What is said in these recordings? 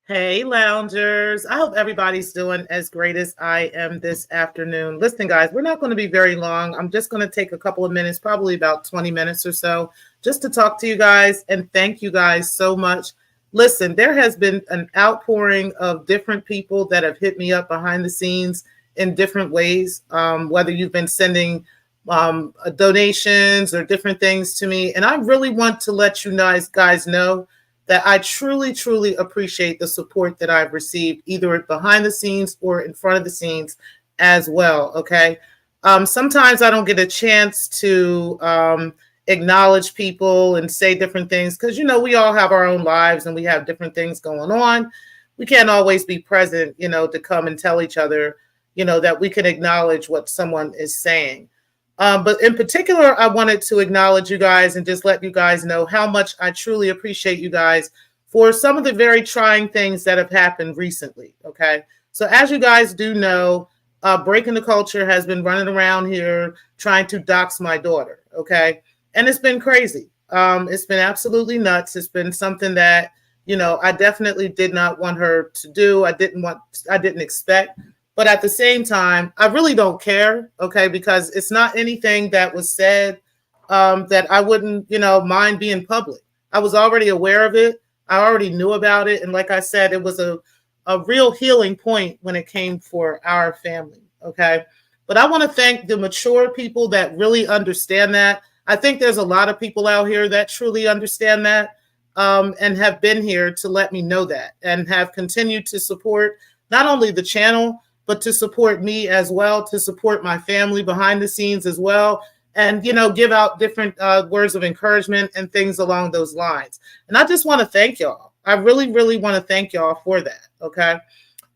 Hey, loungers. I hope everybody's doing as great as I am this afternoon. Listen, guys, we're not going to be very long. I'm just going to take a couple of minutes, probably about 20 minutes or so, just to talk to you guys and thank you guys so much. Listen, there has been an outpouring of different people that have hit me up behind the scenes in different ways, whether you've been sending donations or different things to me. And I really want to let you guys know that I truly, truly appreciate the support that I've received, either behind the scenes or in front of the scenes as well. Okay. Sometimes I don't get a chance to acknowledge people and say different things because, we all have our own lives and we have different things going on. We can't always be present, to come and tell each other, that we can acknowledge what someone is saying. But in particular, I wanted to acknowledge you guys and just let you guys know how much I truly appreciate you guys for some of the very trying things that have happened recently. Okay. So as you guys do know, Breaking the Culture has been running around here trying to dox my daughter. Okay. And it's been crazy. It's been absolutely nuts. It's been something that, I definitely did not want her to do. I didn't expect. But at the same time, I really don't care, okay, because it's not anything that was said that I wouldn't, mind being public. I was already aware of it. I already knew about it. And like I said, it was a real healing point when it came for our family, okay? But I want to thank the mature people that really understand that. I think there's a lot of people out here that truly understand that and have been here to let me know that and have continued to support not only the channel, but to support me as well, to support my family behind the scenes as well, and, give out different words of encouragement and things along those lines. And I just want to thank y'all. I really, really want to thank y'all for that, okay?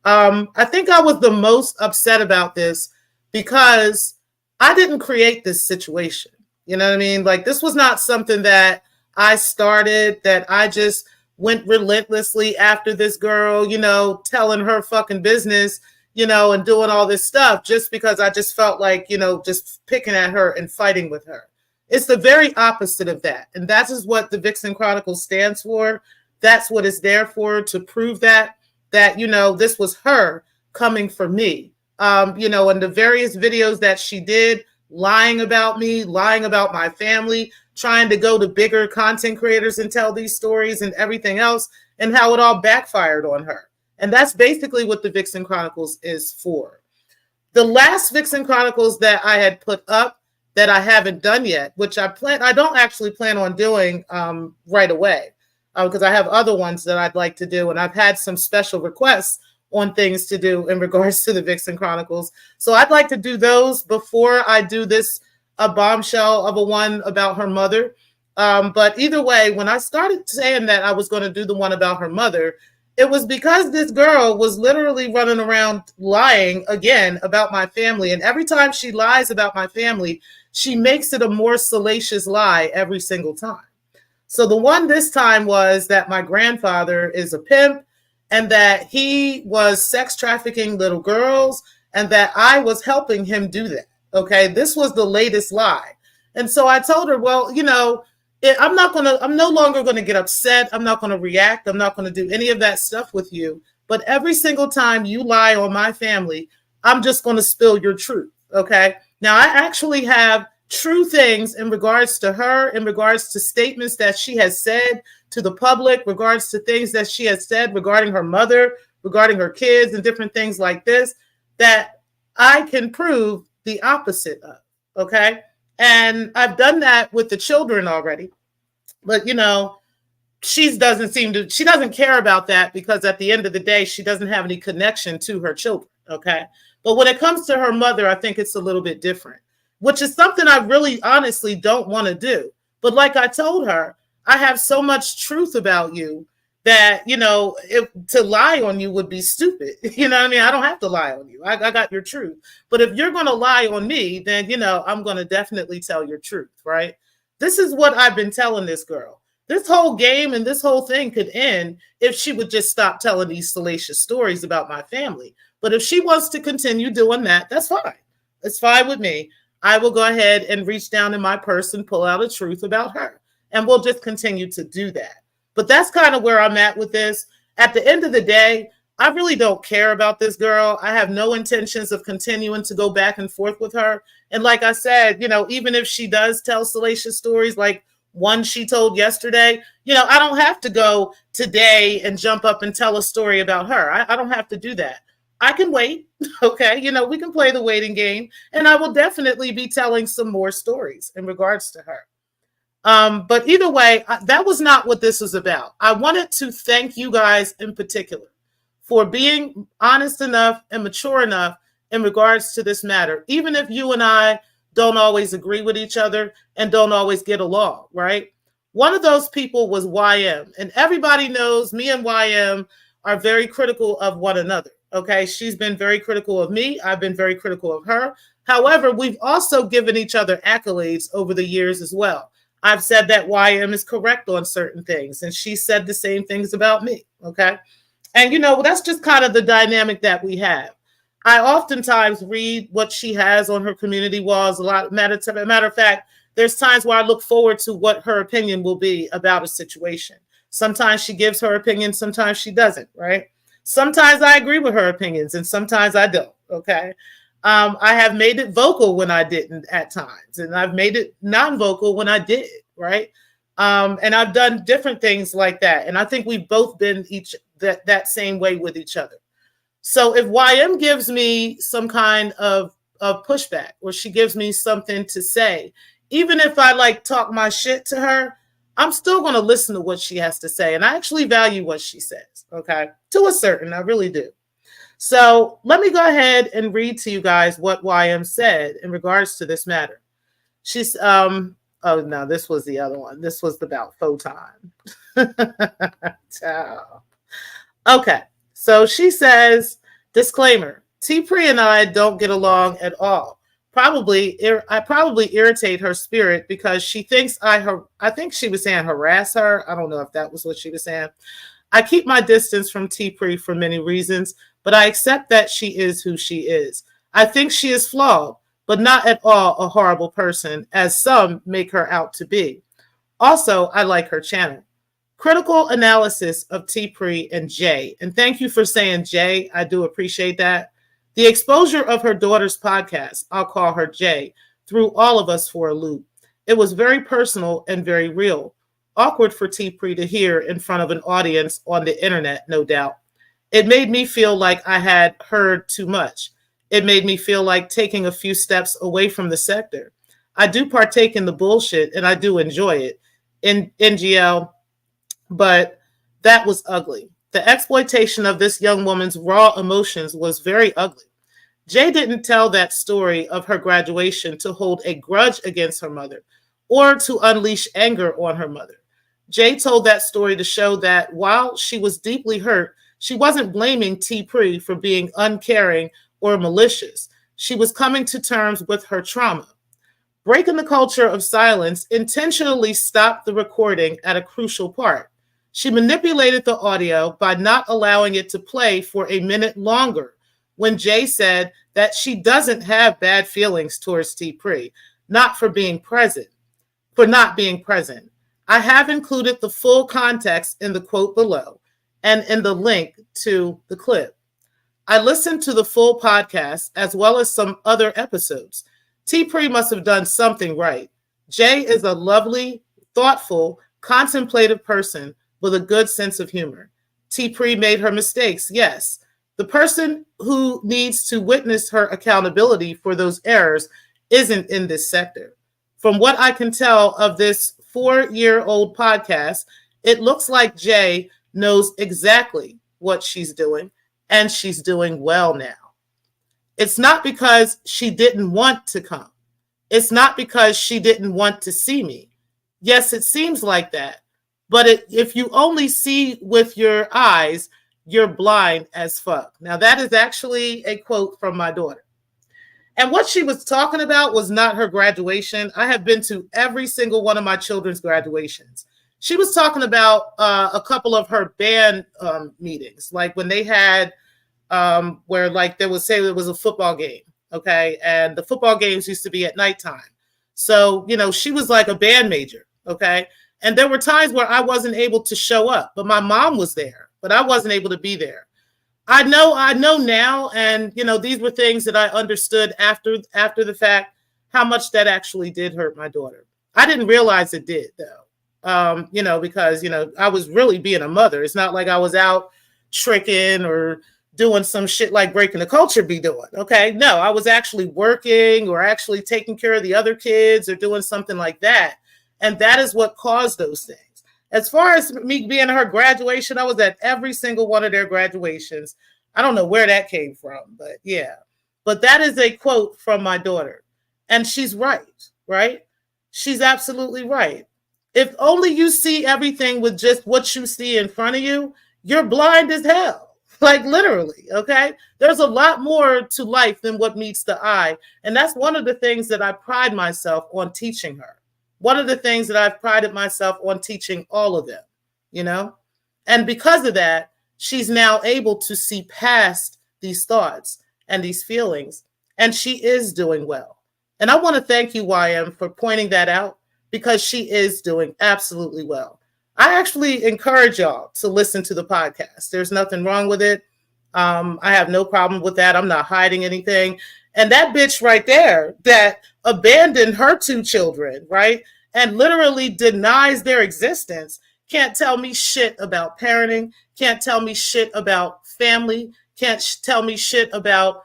I think I was the most upset about this because I didn't create this situation. You know what I mean? Like, this was not something that I started, that I just went relentlessly after this girl, telling her fucking business, and doing all this stuff just because I just felt like, just picking at her and fighting with her. It's the very opposite of that. And that is what the Vixen Chronicles stands for. That's what it's there for, to prove that, this was her coming for me. And the various videos that she did, lying about me, lying about my family, trying to go to bigger content creators and tell these stories and everything else, and how it all backfired on her. And that's basically what the Vixen Chronicles is for. The last Vixen Chronicles that I had put up that I haven't done yet, which I don't actually plan on doing right away because I have other ones that I'd like to do. And I've had some special requests on things to do in regards to the Vixen Chronicles. So I'd like to do those before I do this a bombshell of a one about her mother. But either way, when I started saying that I was going to do the one about her mother, it was because this girl was literally running around lying again about my family. And every time she lies about my family, she makes it a more salacious lie every single time. So the one this time was that my grandfather is a pimp and that he was sex trafficking little girls and that I was helping him do that. Okay, this was the latest lie. And so I told her, well, I'm no longer going to get upset. I'm not going to react. I'm not going to do any of that stuff with you. But every single time you lie on my family, I'm just going to spill your truth. Okay. Now I actually have true things in regards to her, in regards to statements that she has said to the public, regards to things that she has said regarding her mother, regarding her kids and different things like this, that I can prove the opposite of. Okay. And I've done that with the children already. But, she doesn't care about that because at the end of the day, she doesn't have any connection to her children. Okay. But when it comes to her mother, I think it's a little bit different, which is something I really honestly don't want to do. But like I told her, I have so much truth about you that, to lie on you would be stupid. You know what I mean? I don't have to lie on you. I got your truth. But if you're going to lie on me, then, I'm going to definitely tell your truth, right? This is what I've been telling this girl. This whole game and this whole thing could end if she would just stop telling these salacious stories about my family. But if she wants to continue doing that, that's fine. It's fine with me. I will go ahead and reach down in my purse and pull out a truth about her. And we'll just continue to do that. But that's kind of where I'm at with this. At the end of the day, I really don't care about this girl. I have no intentions of continuing to go back and forth with her. And like I said, even if she does tell salacious stories like one she told yesterday, I don't have to go today and jump up and tell a story about her. I don't have to do that. I can wait. Okay. We can play the waiting game, and I will definitely be telling some more stories in regards to her. But either way, that was not what this was about. I wanted to thank you guys in particular for being honest enough and mature enough in regards to this matter, even if you and I don't always agree with each other and don't always get along, right? One of those people was YM, and everybody knows me and YM are very critical of one another. Okay, she's been very critical of me. I've been very critical of her. However, we've also given each other accolades over the years as well. I've said that YM is correct on certain things, and she said the same things about me. Okay, and that's just kind of the dynamic that we have. I oftentimes read what she has on her community walls. Matter of fact, there's times where I look forward to what her opinion will be about a situation. Sometimes she gives her opinion, sometimes she doesn't, right? Sometimes I agree with her opinions and sometimes I don't, okay? I have made it vocal when I didn't at times, and I've made it non-vocal when I did, right? And I've done different things like that. And I think we've both been that same way with each other. So if YM gives me some kind of pushback, or she gives me something to say, even if I talk my shit to her, I'm still going to listen to what she has to say. And I actually value what she says, okay? To a certain, I really do. So let me go ahead and read to you guys what YM said in regards to this matter. She's, oh no, this was the other one. This was about Photon. Okay, so she says, disclaimer, T-Pri and I don't get along at all. I probably irritate her spirit because she thinks I think she was saying harass her. I don't know if that was what she was saying. I keep my distance from T-Pri for many reasons, but I accept that she is who she is. I think she is flawed, but not at all a horrible person, as some make her out to be. Also, I like her channel. Critical analysis of T-Pri and Jay. And thank you for saying Jay. I do appreciate that. The exposure of her daughter's podcast, I'll call her Jay, threw all of us for a loop. It was very personal and very real. Awkward for T-Pri to hear in front of an audience on the internet, no doubt. It made me feel like I had heard too much. It made me feel like taking a few steps away from the sector. I do partake in the bullshit and I do enjoy it in NGL, but that was ugly. The exploitation of this young woman's raw emotions was very ugly. Jay didn't tell that story of her graduation to hold a grudge against her mother or to unleash anger on her mother. Jay told that story to show that while she was deeply hurt, she wasn't blaming T-Pri for being uncaring or malicious. She was coming to terms with her trauma. Breaking the culture of silence intentionally stopped the recording at a crucial part. She manipulated the audio by not allowing it to play for a minute longer when Jay said that she doesn't have bad feelings towards T-Pri, for not being present. I have included the full context in the quote below and in the link to the clip. I listened to the full podcast as well as some other episodes. T-Pri must have done something right. Jay is a lovely, thoughtful, contemplative person with a good sense of humor. T-Pri made her mistakes, yes. The person who needs to witness her accountability for those errors isn't in this sector. From what I can tell of this 4-year-old podcast, it looks like Jay knows exactly what she's doing, and she's doing well now. It's not because she didn't want to come. It's not because she didn't want to see me. Yes, it seems like that. But if you only see with your eyes, you're blind as fuck. Now, that is actually a quote from my daughter. And what she was talking about was not her graduation. I have been to every single one of my children's graduations. She was talking about a couple of her band meetings, like when they had where they would say it was a football game, okay? And the football games used to be at nighttime. So, she was like a band major, okay? And there were times where I wasn't able to show up, but my mom was there. but I wasn't able to be there. I know now, and these were things that I understood after the fact, how much that actually did hurt my daughter. I didn't realize it did though. Because I was really being a mother. It's not like I was out tricking or doing some shit like Breaking the Culture be doing. Okay. No, I was actually working or actually taking care of the other kids or doing something like that. And that is what caused those things. As far as me being at her graduation, I was at every single one of their graduations. I don't know where that came from, but yeah. But that is a quote from my daughter. And she's right, right? She's absolutely right. If only you see everything with just what you see in front of you, you're blind as hell. Like literally, okay? There's a lot more to life than what meets the eye. And that's one of the things that I pride myself on teaching her. One of the things that I've prided myself on teaching all of them, And because of that, she's now able to see past these thoughts and these feelings, and she is doing well. And I want to thank you, YM, for pointing that out, because she is doing absolutely well. I actually encourage y'all to listen to the podcast. There's nothing wrong with it. I have no problem with that. I'm not hiding anything. And that bitch right there that abandoned her 2 children, right? And literally denies their existence, can't tell me shit about parenting, can't tell me shit about family, can't tell me shit about,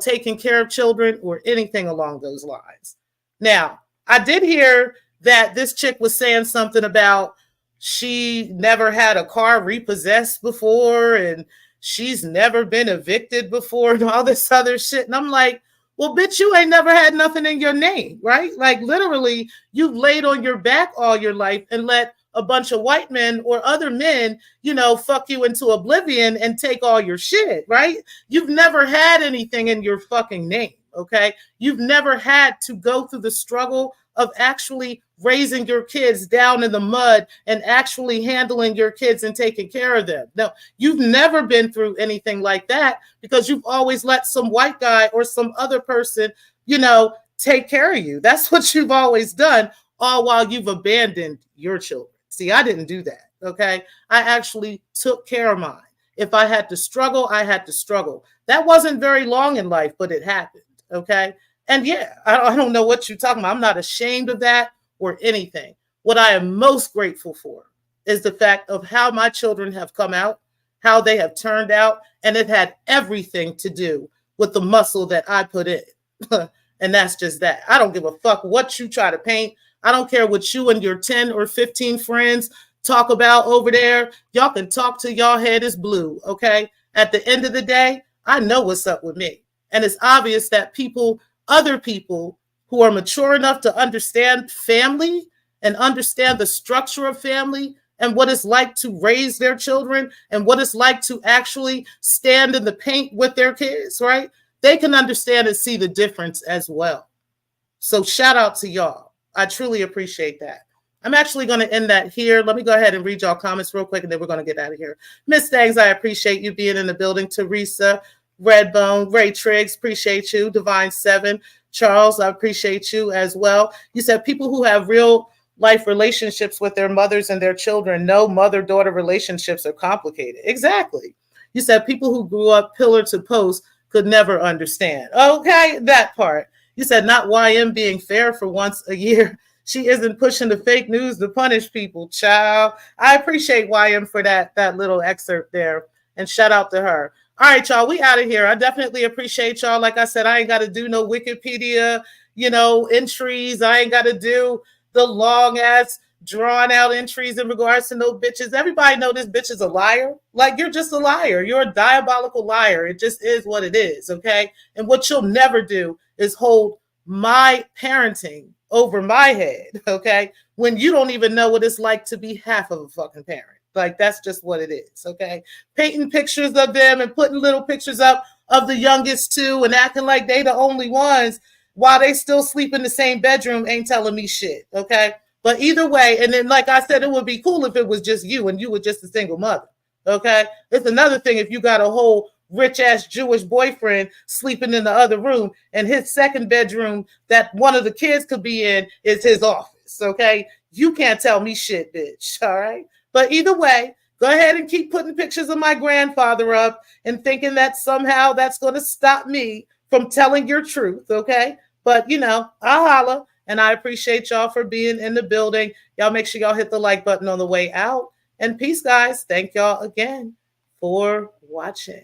taking care of children or anything along those lines. Now, I did hear that this chick was saying something about she never had a car repossessed before and she's never been evicted before and all this other shit. And I'm like, well, bitch, you ain't never had nothing in your name, right? Like literally, you've laid on your back all your life and let a bunch of white men or other men, fuck you into oblivion and take all your shit, right? You've never had anything in your fucking name, okay? You've never had to go through the struggle of actually raising your kids down in the mud and actually handling your kids and taking care of them. No, you've never been through anything like that because you've always let some white guy or some other person, take care of you. That's what you've always done, all while you've abandoned your children. See, I didn't do that, okay? I actually took care of mine. If I had to struggle, I had to struggle. That wasn't very long in life, but it happened, okay? And yeah, I don't know what you're talking about. I'm not ashamed of that or anything. What I am most grateful for is the fact of how my children have come out, how they have turned out, and it had everything to do with the muscle that I put in. And that's just that. I don't give a fuck what you try to paint. I don't care what you and your 10 or 15 friends talk about over there. Y'all can talk till y'all head is blue, okay? At the end of the day, I know what's up with me. And it's obvious that other people who are mature enough to understand family and understand the structure of family and what it's like to raise their children and what it's like to actually stand in the paint with their kids, right? They can understand and see the difference as well. So shout out to y'all. I truly appreciate that. I'm actually going to end that here. Let me go ahead and read y'all comments real quick, and then we're going to get out of here. Miss Thangs, I appreciate you being in the building. Teresa, Redbone, Ray Triggs, appreciate you. Divine 7, Charles, I appreciate you as well. You said people who have real life relationships with their mothers and their children know mother-daughter relationships are complicated. Exactly. You said people who grew up pillar to post could never understand. Okay, that part. You said not YM being fair for once a year. She isn't pushing the fake news to punish people, child. I appreciate YM for that little excerpt there. And shout out to her. All right, y'all, we out of here. I definitely appreciate y'all. Like I said, I ain't got to do no Wikipedia, entries. I ain't got to do the long ass drawn out entries in regards to no bitches. Everybody know this bitch is a liar. Like, you're just a liar. You're a diabolical liar. It just is what it is, okay? And what you'll never do is hold my parenting over my head, okay? When you don't even know what it's like to be half of a fucking parent. Like, that's just what it is, okay? Painting pictures of them and putting little pictures up of the youngest two and acting like they the only ones while they still sleep in the same bedroom ain't telling me shit, okay? But either way, and then like I said, it would be cool if it was just you and you were just a single mother, okay? It's another thing if you got a whole rich-ass Jewish boyfriend sleeping in the other room and his second bedroom that one of the kids could be in is his office, okay? You can't tell me shit, bitch, all right? But either way, Go ahead and keep putting pictures of my grandfather up and thinking that somehow that's going to stop me from telling your truth, okay? But, I'll holla. And I appreciate y'all for being in the building. Y'all make sure y'all hit the like button on the way out. And peace, guys. Thank y'all again for watching.